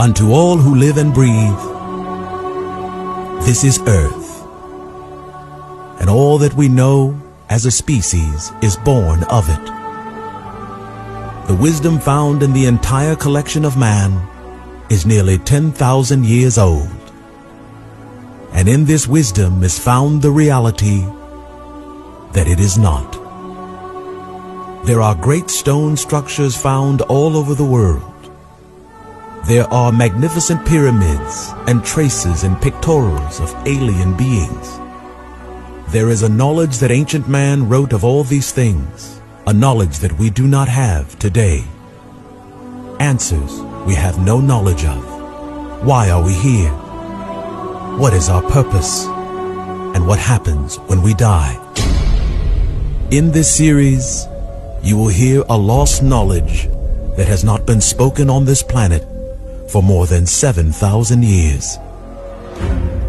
Unto all who live and breathe, this is Earth, and all that we know as a species is born of it. The wisdom found in the entire collection of man is nearly 10,000 years old, and in this wisdom is found the reality that it is not. There are great stone structures found all over the world. There are magnificent pyramids and traces and pictorials of alien beings. There is a knowledge that ancient man wrote of all these things, a knowledge that we do not have today. Answers we have no knowledge of. Why are we here? What is our purpose? And what happens when we die? In this series, you will hear a lost knowledge that has not been spoken on this planet for more than 7,000 years.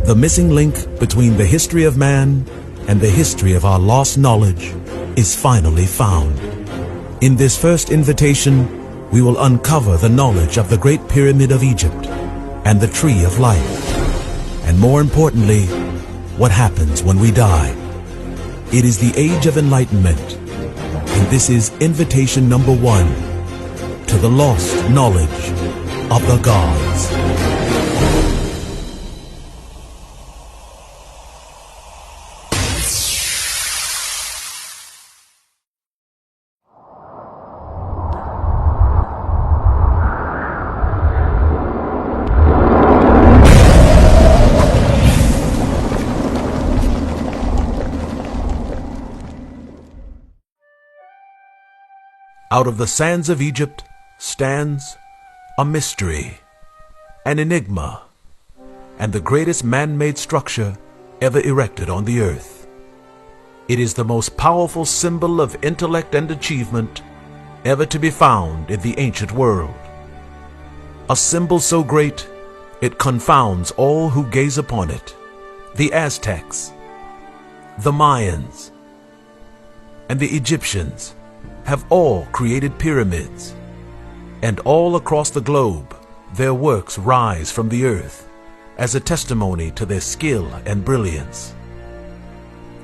The missing link between the history of man and the history of our lost knowledge is finally found. In this first invitation, we will uncover the knowledge of the Great Pyramid of Egypt and the Tree of Life, and more importantly, what happens when we die. It is the Age of Enlightenment, and this is invitation number 1 to the lost knowledge of the gods. Out of the sands of Egypt stands a mystery, an enigma, and the greatest man-made structure ever erected on the earth. It is the most powerful symbol of intellect and achievement ever to be found in the ancient world. A symbol so great, it confounds all who gaze upon it. The Aztecs, the Mayans, and the Egyptians have all created pyramids, and all across the globe their works rise from the earth as a testimony to their skill and brilliance.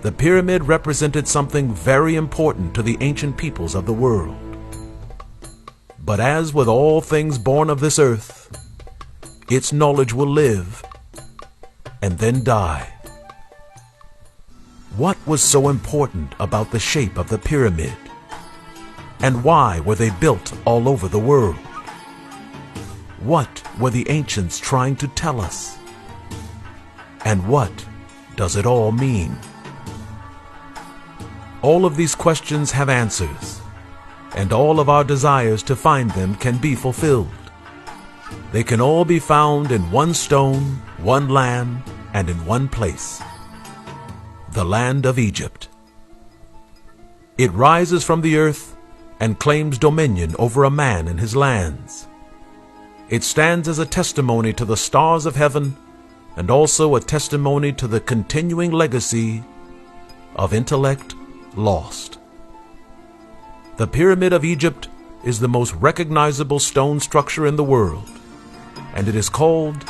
The pyramid represented something very important to the ancient peoples of the world. But as with all things born of this earth, its knowledge will live and then die. What was so important about the shape of the pyramid? And why were they built all over the world? What were the ancients trying to tell us? And what does it all mean? All of these questions have answers, and all of our desires to find them can be fulfilled. They can all be found in one stone, one land, and in one place: the land of Egypt. It rises from the earth and claims dominion over a man and his lands. It stands as a testimony to the stars of heaven, and also a testimony to the continuing legacy of intellect lost. The Pyramid of Egypt is the most recognizable stone structure in the world, and it is called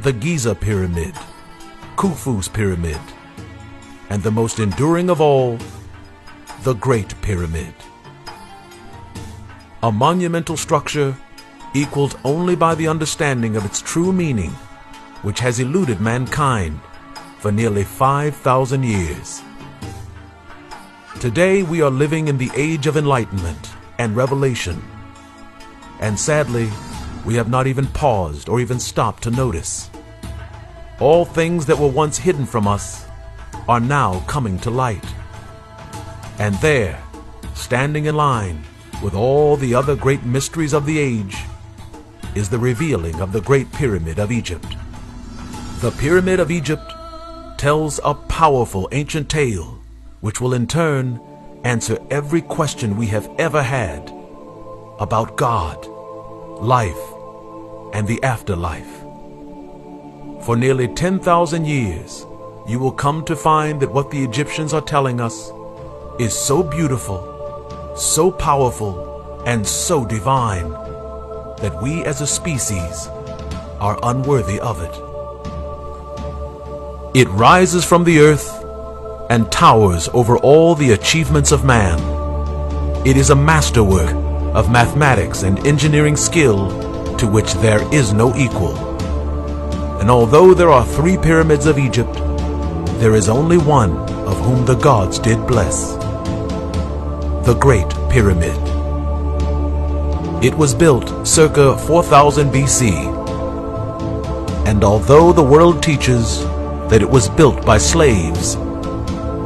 the Giza Pyramid, Khufu's Pyramid, and the most enduring of all, the Great Pyramid. A monumental structure equaled only by the understanding of its true meaning, which has eluded mankind for nearly 5,000 years. Today we are living in the age of enlightenment and revelation, and sadly, we have not even paused or even stopped to notice. All things that were once hidden from us are now coming to light. And there, standing in line with all the other great mysteries of the age, is the revealing of the Great Pyramid of Egypt. The Pyramid of Egypt tells a powerful ancient tale which will in turn answer every question we have ever had about God, life, and the afterlife. For nearly 10,000 years, you will come to find that what the Egyptians are telling us is so beautiful, so powerful, and so divine that we as a species are unworthy of it. It rises from the earth and towers over all the achievements of man. It is a masterwork of mathematics and engineering skill to which there is no equal. And although there are 3 pyramids of Egypt, there is only one of whom the gods did bless: the Great Pyramid. It was built circa 4000 BC, and although the world teaches that it was built by slaves,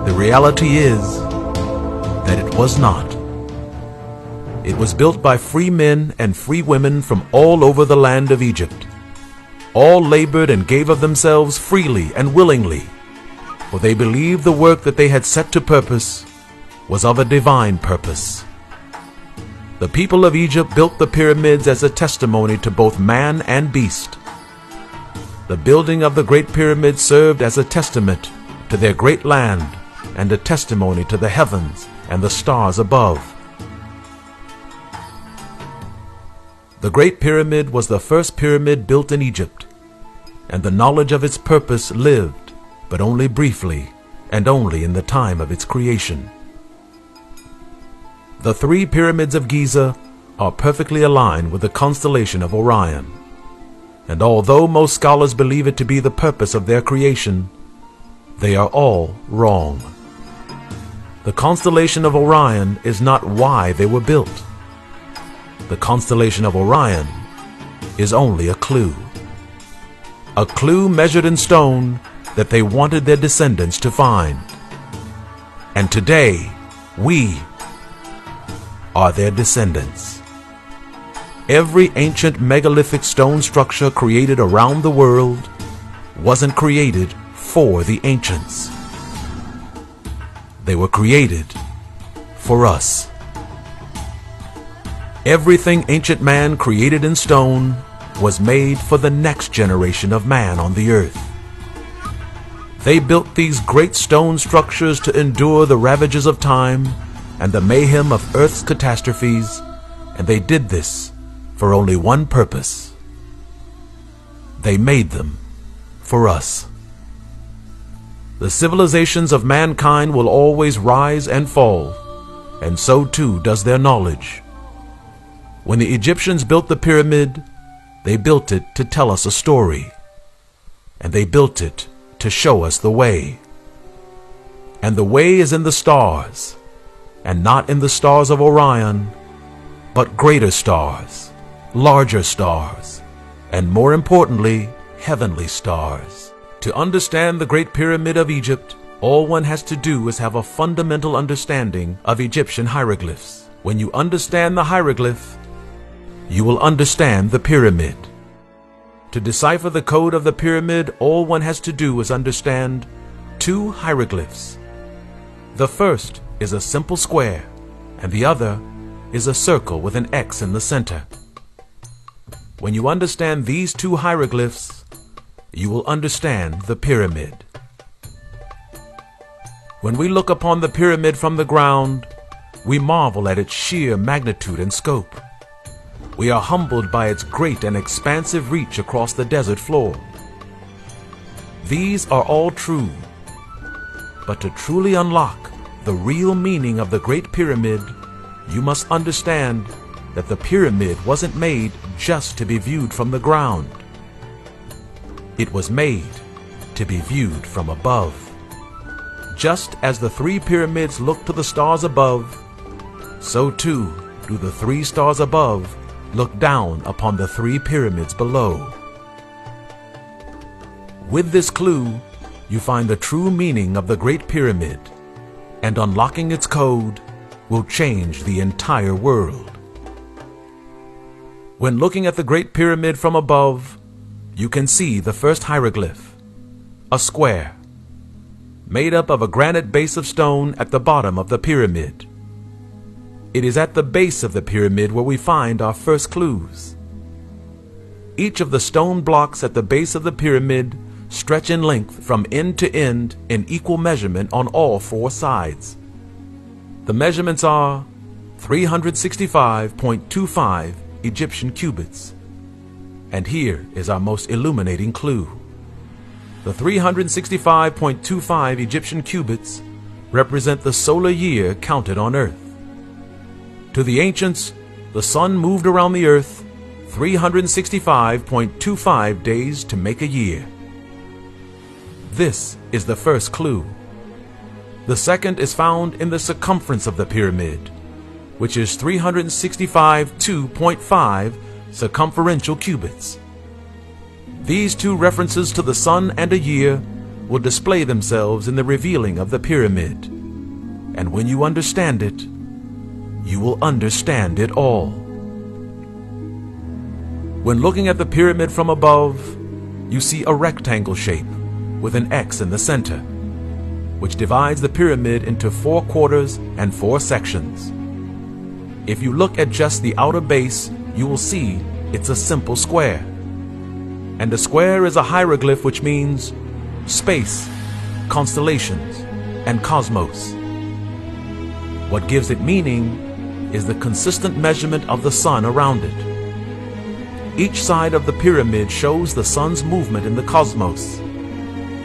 the reality is that it was not. It was built by free men and free women from all over the land of Egypt. All labored and gave of themselves freely and willingly, for they believed the work that they had set to purpose was of a divine purpose. The people of Egypt built the pyramids as a testimony to both man and beast. The building of the Great Pyramid served as a testament to their great land and a testimony to the heavens and the stars above. The Great Pyramid was the first pyramid built in Egypt, and the knowledge of its purpose lived, but only briefly, and only in the time of its creation. The 3 pyramids of Giza are perfectly aligned with the constellation of Orion, and although most scholars believe it to be the purpose of their creation, they are all wrong. The constellation of Orion is not why they were built. The constellation of Orion is only a clue measured in stone that they wanted their descendants to find. And today, we are their descendants. Every ancient megalithic stone structure created around the world wasn't created for the ancients. They were created for us. Everything ancient man created in stone was made for the next generation of man on the earth. They built these great stone structures to endure the ravages of time and the mayhem of earth's catastrophes, and they did this for only one purpose. They made them for us. The civilizations of mankind will always rise and fall, and so too does their knowledge. When the Egyptians built the pyramid, they built it to tell us a story, and they built it to show us the way. And the way is in the stars, and not in the stars of Orion, but greater stars, larger stars, and more importantly, heavenly stars. To understand the Great Pyramid of Egypt, all one has to do is have a fundamental understanding of Egyptian hieroglyphs. When you understand the hieroglyph, you will understand the pyramid. To decipher the code of the pyramid, all one has to do is understand 2 hieroglyphs. The first is a simple square, and the other is a circle with an X in the center. When you understand these 2 hieroglyphs, you will understand the pyramid. When we look upon the pyramid from the ground, we marvel at its sheer magnitude and scope. We are humbled by its great and expansive reach across the desert floor. These are all true, but to truly unlock the real meaning of the Great Pyramid, you must understand that the pyramid wasn't made just to be viewed from the ground. It was made to be viewed from above. Just as the 3 pyramids look to the stars above, so too do the 3 stars above look down upon the 3 pyramids below. With this clue, you find the true meaning of the Great Pyramid, and unlocking its code will change the entire world. When looking at the Great Pyramid from above, you can see the first hieroglyph, a square, made up of a granite base of stone at the bottom of the pyramid. It is at the base of the pyramid where we find our first clues. Each of the stone blocks at the base of the pyramid stretch in length from end to end in equal measurement on all 4 sides. The measurements are 365.25 Egyptian cubits, And here is our most illuminating clue. The 365.25 Egyptian cubits represent the solar year counted on Earth. To the ancients, the sun moved around the Earth 365.25 days to make a year. This is the first clue. The second is found in the circumference of the pyramid, which is 365.2.5 circumferential cubits. These two references to the sun and a year will display themselves in the revealing of the pyramid. And when you understand it, you will understand it all. When looking at the pyramid from above, you see a rectangle shape with an X in the center, which divides the pyramid into 4 quarters and 4 sections. If you look at just the outer base, you will see it's a simple square. And a square is a hieroglyph which means space, constellations, and cosmos. What gives it meaning is the consistent measurement of the sun around it. Each side of the pyramid shows the sun's movement in the cosmos.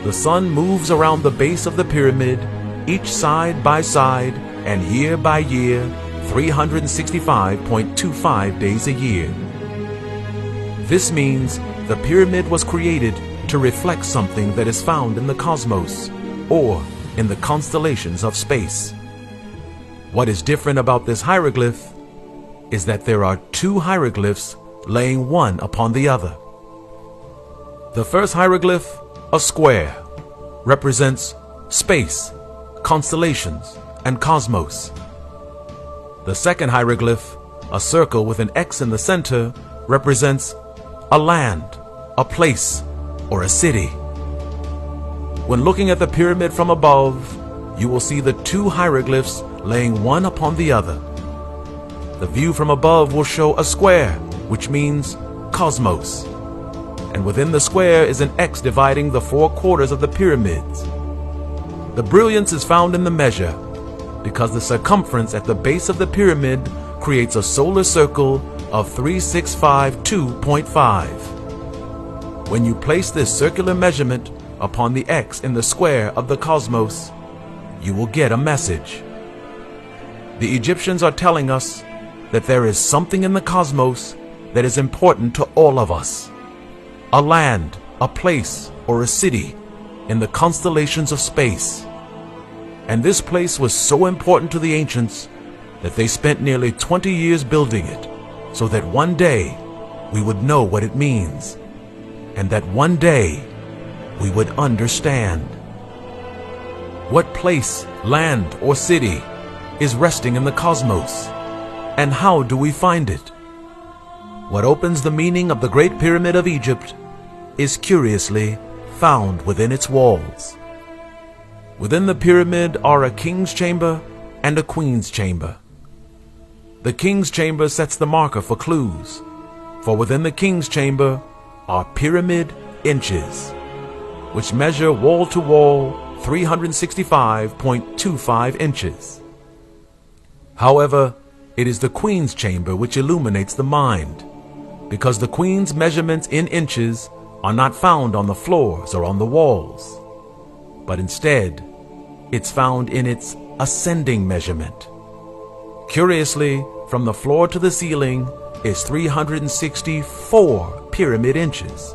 The sun moves around the base of the pyramid, each side by side and year by year, 365.25 days a year. This means the pyramid was created to reflect something that is found in the cosmos or in the constellations of space. What is different about this hieroglyph is that there are 2 hieroglyphs laying one upon the other. The first hieroglyph, a square, represents space, constellations, and cosmos. The second hieroglyph, a circle with an X in the center, represents a land, a place, or a city. When looking at the pyramid from above, you will see the 2 hieroglyphs laying one upon the other. The view from above will show a square, which means cosmos. And within the square is an X dividing the 4 quarters of the pyramids. The brilliance is found in the measure, because the circumference at the base of the pyramid creates a solar circle of 365.2.5. When you place this circular measurement upon the X in the square of the cosmos, you will get a message. The Egyptians are telling us that there is something in the cosmos that is important to all of us. A land, a place, or a city in the constellations of space. And this place was so important to the ancients that they spent nearly 20 years building it, so that one day we would know what it means, and that one day we would understand. What place, land, or city is resting in the cosmos, and how do we find it? What opens the meaning of the Great Pyramid of Egypt is curiously found within its walls. Within the pyramid are a king's chamber and a queen's chamber. The king's chamber sets the marker for clues, for within the king's chamber are pyramid inches, which measure wall to wall 365.25 inches. However, it is the queen's chamber which illuminates the mind, because the queen's measurements in inches are not found on the floors or on the walls, but instead, it's found in its ascending measurement. Curiously, from the floor to the ceiling is 364 pyramid inches,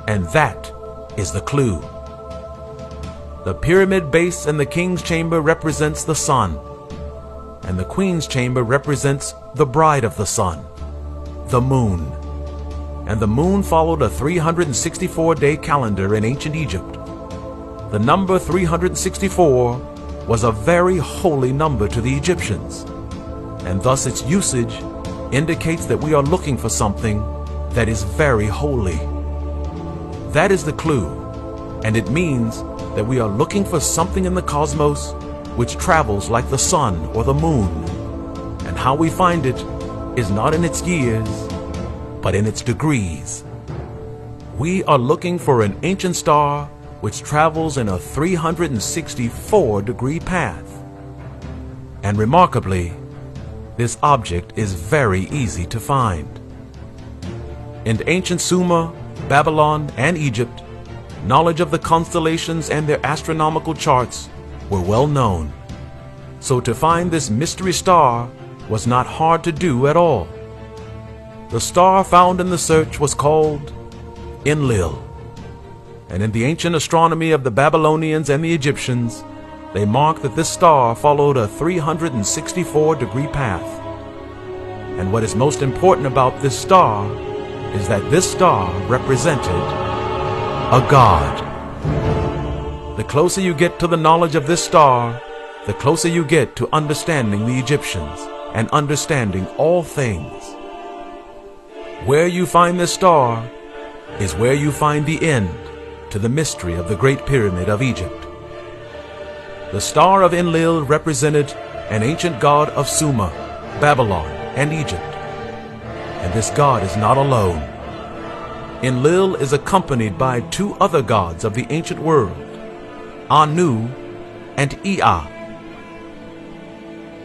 and that is the clue. The pyramid base in the king's chamber represents the sun, and the queen's chamber represents the bride of the sun, the moon. And the moon followed a 364-day calendar in ancient Egypt. The number 364 was a very holy number to the Egyptians, and thus its usage indicates that we are looking for something that is very holy. That is the clue, and it means that we are looking for something in the cosmos which travels like the sun or the moon, and how we find it is not in its years, but in its degrees. We are looking for an ancient star which travels in a 364-degree path. And remarkably, this object is very easy to find. In ancient Sumer, Babylon, and Egypt, knowledge of the constellations and their astronomical charts were well known. So to find this mystery star was not hard to do at all. The star found in the search was called Enlil. And in the ancient astronomy of the Babylonians and the Egyptians, they marked that this star followed a 364-degree path. And what is most important about this star is that this star represented a god. The closer you get to the knowledge of this star, the closer you get to understanding the Egyptians and understanding all things. Where you find this star is where you find the end to the mystery of the Great Pyramid of Egypt. The star of Enlil represented an ancient god of Sumer, Babylon, and Egypt. And this god is not alone. Enlil is accompanied by two other gods of the ancient world, Anu and Ea.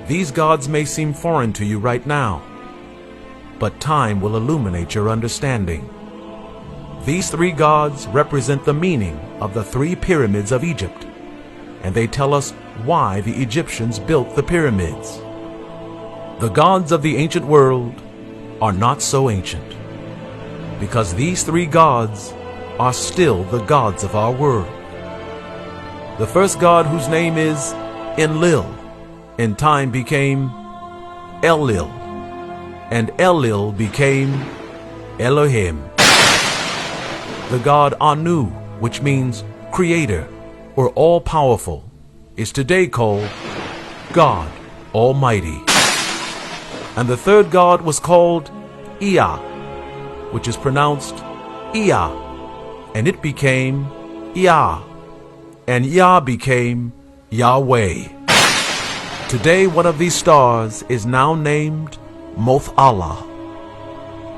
These gods may seem foreign to you right now, but time will illuminate your understanding. These three gods represent the meaning of the three pyramids of Egypt, and they tell us why the Egyptians built the pyramids. The gods of the ancient world are not so ancient, because these three gods are still the gods of our world. The first god, whose name is Enlil, in time became Enlil, and Enlil became Elohim. The god Anu, which means creator or all-powerful, is today called God Almighty. And the third god was called Ea, which is pronounced Ea, and it became Yah, and Yah became Yahweh. Today one of these stars is now named Moth Allah,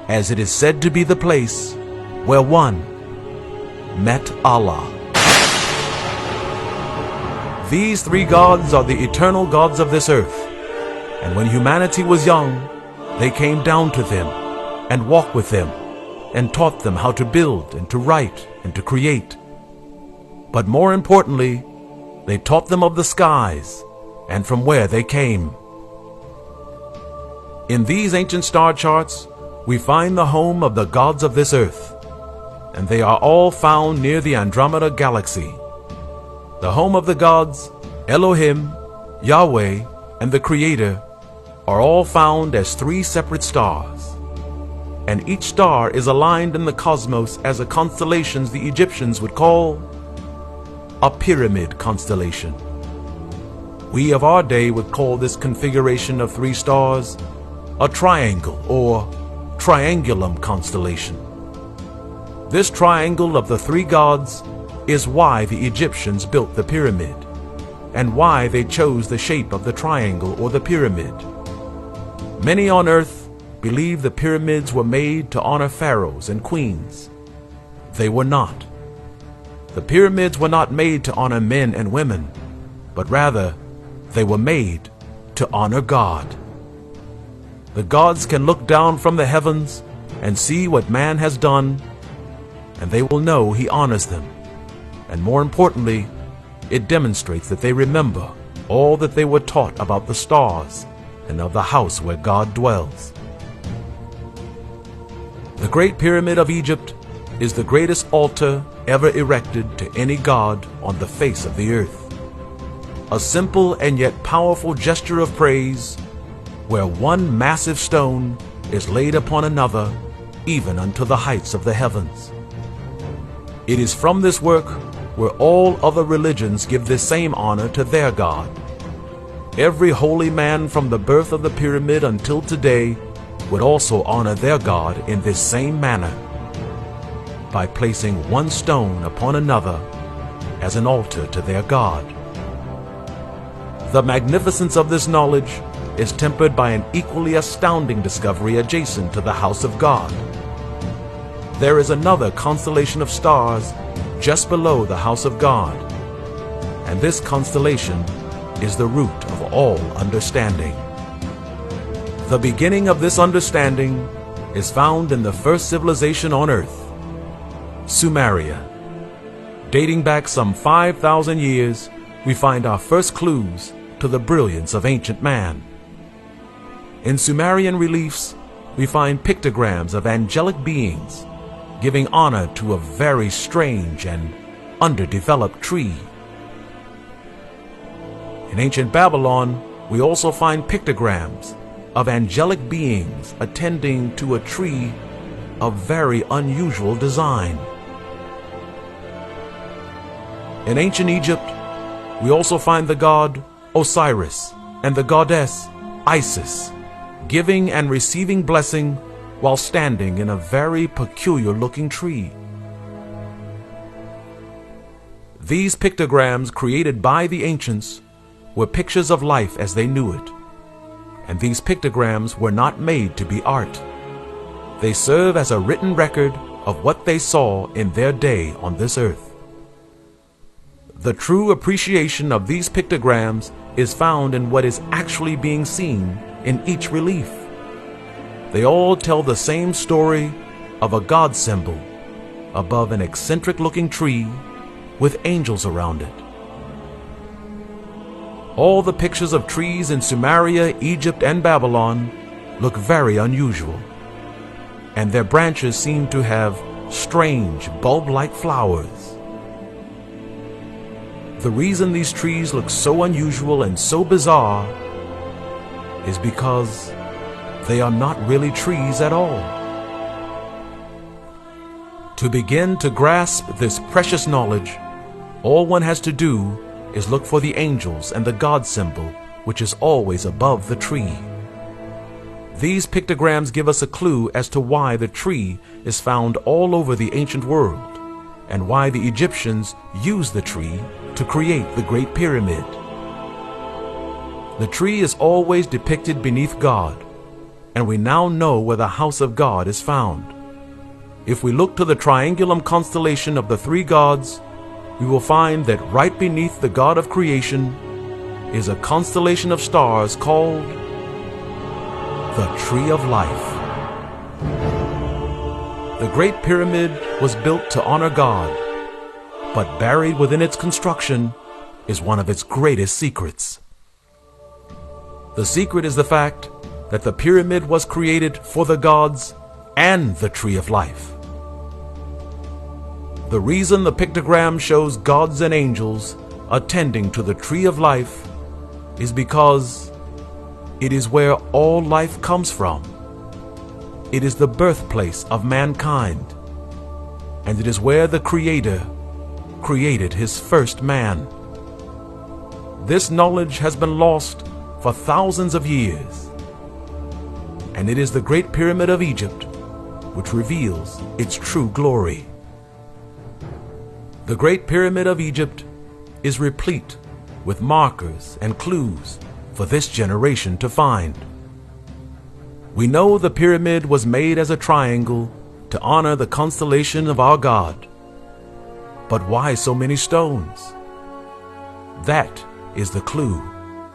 as it is said to be the place where one met Allah. These three gods are the eternal gods of this earth, and when humanity was young, they came down to them and walked with them and taught them how to build and to write and to create. But more importantly, they taught them of the skies and from where they came. In these ancient star charts, we find the home of the gods of this earth, and they are all found near the Andromeda Galaxy. The home of the gods, Elohim, Yahweh, and the Creator, are all found as three separate stars. And each star is aligned in the cosmos as a constellation the Egyptians would call a pyramid constellation. We of our day would call this configuration of three stars a triangle or triangulum constellation. This triangle of the three gods is why the Egyptians built the pyramid, and why they chose the shape of the triangle or the pyramid. Many on earth believe the pyramids were made to honor pharaohs and queens. They were not. The pyramids were not made to honor men and women, but rather they were made to honor God. The gods can look down from the heavens and see what man has done, and they will know he honors them. And more importantly, it demonstrates that they remember all that they were taught about the stars and of the house where God dwells. The Great Pyramid of Egypt is the greatest altar ever erected to any god on the face of the earth. A simple and yet powerful gesture of praise, where one massive stone is laid upon another, even unto the heights of the heavens. It is from this work where all other religions give this same honor to their God. Every holy man from the birth of the pyramid until today would also honor their God in this same manner, by placing one stone upon another as an altar to their God. The magnificence of this knowledge is tempered by an equally astounding discovery adjacent to the house of God. There is another constellation of stars just below the house of God, and this constellation is the root of all understanding. The beginning of this understanding is found in the first civilization on Earth, Sumeria. Dating back some 5,000 years, we find our first clues to the brilliance of ancient man. In Sumerian reliefs, we find pictograms of angelic beings giving honor to a very strange and underdeveloped tree. In ancient Babylon, we also find pictograms of angelic beings attending to a tree of very unusual design. In ancient Egypt, we also find the god Osiris and the goddess Isis giving and receiving blessing while standing in a very peculiar-looking tree. These pictograms created by the ancients were pictures of life as they knew it, and these pictograms were not made to be art. They serve as a written record of what they saw in their day on this earth. The true appreciation of these pictograms is found in what is actually being seen in each relief. They all tell the same story of a God symbol above an eccentric-looking tree with angels around it. All the pictures of trees in Sumeria, Egypt, and Babylon look very unusual, and their branches seem to have strange bulb-like flowers. The reason these trees look so unusual and so bizarre is because they are not really trees at all. To begin to grasp this precious knowledge, all one has to do is look for the angels and the God symbol, which is always above the tree. These pictograms give us a clue as to why the tree is found all over the ancient world, and why the Egyptians used the tree to create the Great Pyramid. The tree is always depicted beneath God, and we now know where the house of God is found. If we look to the triangulum constellation of the three gods, we will find that right beneath the God of creation is a constellation of stars called the Tree of Life. The Great Pyramid was built to honor God, but buried within its construction is one of its greatest secrets. The secret is the fact that the pyramid was created for the gods and the Tree of Life. The reason the pictogram shows gods and angels attending to the Tree of Life is because it is where all life comes from. It is the birthplace of mankind, and it is where the Creator created his first man. This knowledge has been lost for thousands of years, and it is the Great Pyramid of Egypt which reveals its true glory. The Great Pyramid of Egypt is replete with markers and clues for this generation to find. We know the pyramid was made as a triangle to honor the constellation of our God. But why so many stones? That is the clue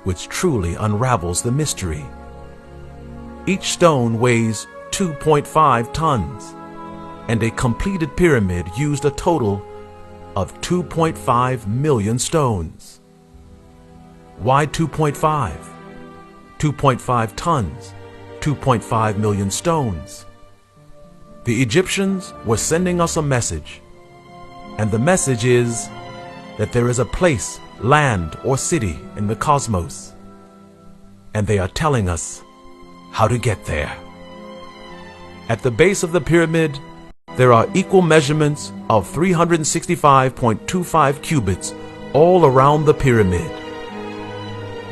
which truly unravels the mystery. Each stone weighs 2.5 tons, and a completed pyramid used a total of 2.5 million stones. Why 2.5? 2.5 tons, 2.5 million stones. The Egyptians were sending us a message, and the message is that there is a place, land, or city in the cosmos, and they are telling us how to get there. At the base of the pyramid, there are equal measurements of 365.25 cubits all around the pyramid.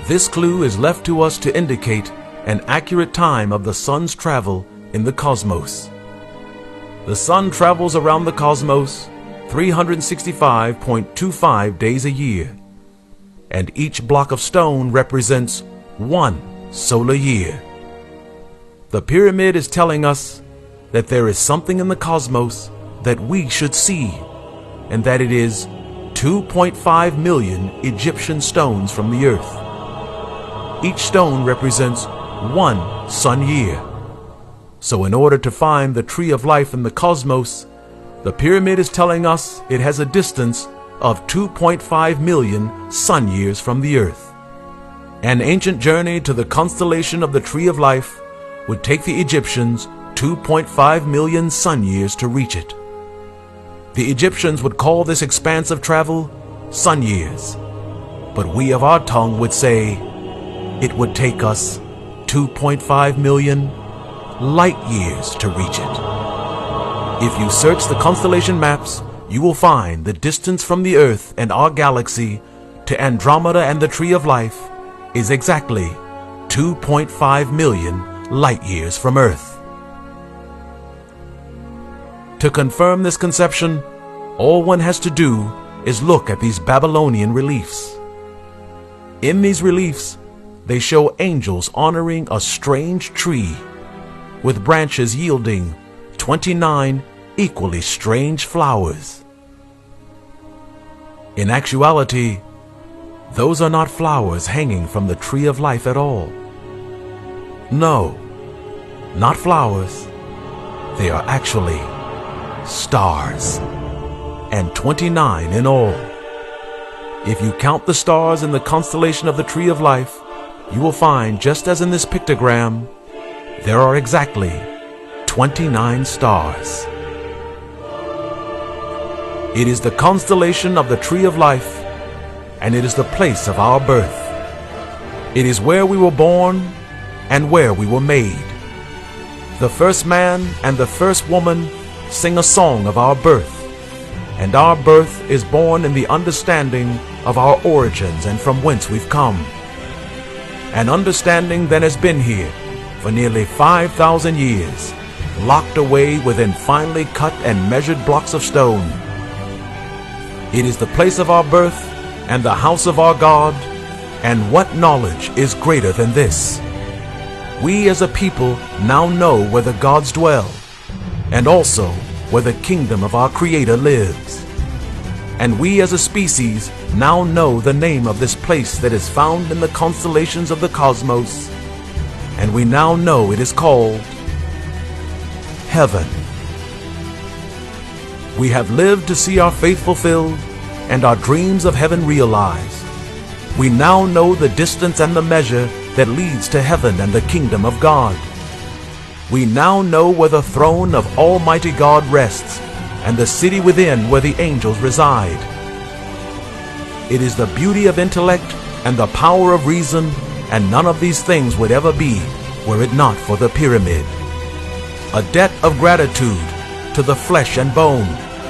This clue is left to us to indicate an accurate time of the sun's travel in the cosmos. The sun travels around the cosmos 365.25 days a year, and each block of stone represents 1 solar year. The pyramid is telling us that there is something in the cosmos that we should see, and that it is 2.5 million Egyptian stones from the earth. Each stone represents 1 sun year. So in order to find the tree of life in the cosmos, the pyramid is telling us it has a distance of 2.5 million sun years from the Earth. An ancient journey to the constellation of the tree of life would take the Egyptians 2.5 million sun years to reach it. The Egyptians would call this expanse of travel sun years, but we of our tongue would say it would take us 2.5 million light years to reach it. If you search the constellation maps, you will find the distance from the Earth and our galaxy to Andromeda and the Tree of Life is exactly 2.5 million light years from Earth. To confirm this conception, all one has to do is look at these Babylonian reliefs. In these reliefs, they show angels honoring a strange tree with branches yielding 29 equally strange flowers. In actuality, those are not flowers hanging from the tree of life at all. No, not flowers. They are actually stars, and 29 in all. If you count the stars in the constellation of the tree of life, you will find, just as in this pictogram, there are exactly 29 stars. It is the constellation of the tree of life, and it is the place of our birth. It is where we were born and where we were made. The first man and the first woman sing a song of our birth, and our birth is born in the understanding of our origins and from whence we've come. An understanding that has been here for nearly 5,000 years, locked away within finely cut and measured blocks of stone. It is the place of our birth and the house of our God, and what knowledge is greater than this? We as a people now know where the gods dwell, and also where the kingdom of our Creator lives. And we as a species now know the name of this place that is found in the constellations of the cosmos, and we now know it is called heaven. We have lived to see our faith fulfilled and our dreams of heaven realized. We now know the distance and the measure that leads to heaven and the kingdom of God. We now know where the throne of Almighty God rests, and the city within where the angels reside. It is the beauty of intellect and the power of reason, and none of these things would ever be were it not for the pyramid. A debt of gratitude to the flesh and bone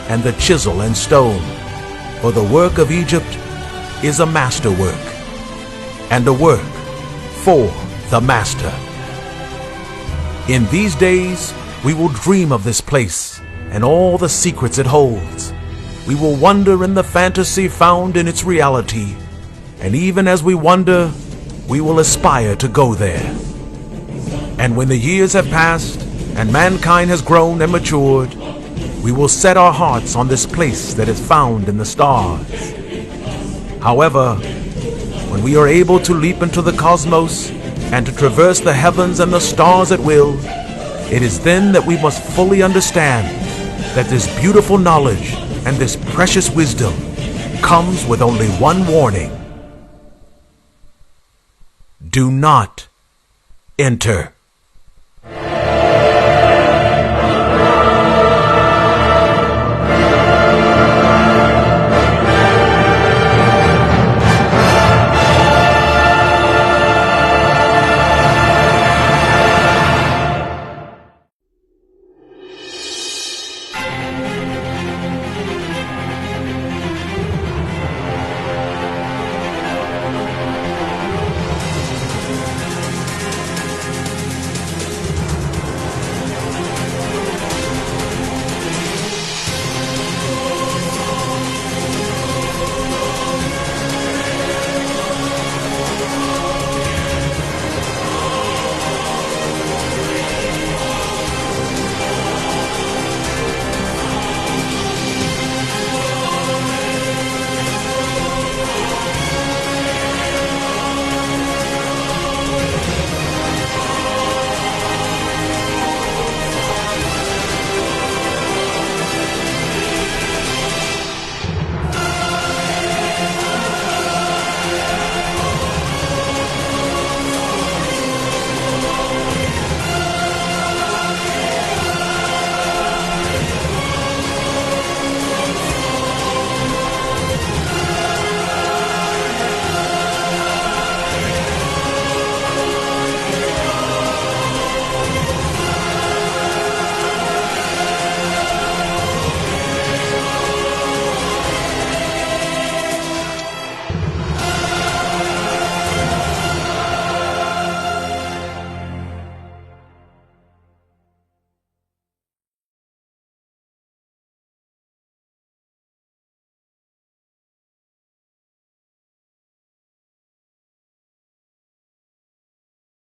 and the chisel and stone, for the work of Egypt is a masterwork, and a work for the master. In these days, we will dream of this place and all the secrets it holds. We will wonder in the fantasy found in its reality, and even as we wonder, we will aspire to go there. And when the years have passed and mankind has grown and matured, we will set our hearts on this place that is found in the stars. However, when we are able to leap into the cosmos and to traverse the heavens and the stars at will, it is then that we must fully understand that this beautiful knowledge and this precious wisdom comes with only one warning. Do not enter.